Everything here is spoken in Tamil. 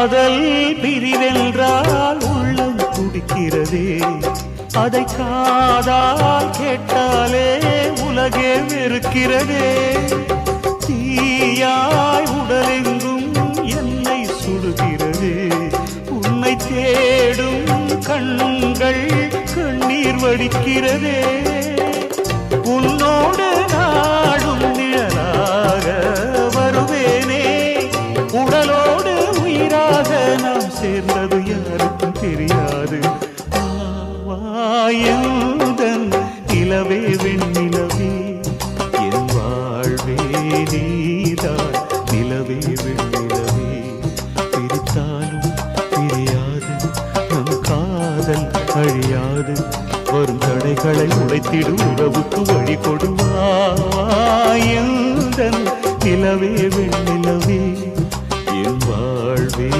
காதல் பிரிவென்றால் உள்ளம் துடிக்கிறதே, அதை காதால் கேட்டாலே உலகே வெறுக்கிறதே. தீயாய் உடலெங்கும் என்னை சுடுகிறதே, உன்னை தேடும் கண்கள் கண்ணீர் வடிக்கிறதே. உன்னோடு நாடும் நிழலாக வருவேனே, உடலோடு உயிராக நாம் சேர்ந்தது யாருக்கும் தெரியாது. வாயுதன் நிலவே வெண்ணிலவே, என் வாழ்வே நீதான் நிலவே வெண்ணிலவே. பிரித்தாலும் பிரியாது நம் காதல் அழியாது, வரும் தடைகளை உடைத்திடும் உறவுக்கு வழி கொடுவாயுதன் நிலவே வெண்ணிலவே, என் வாழ்வே.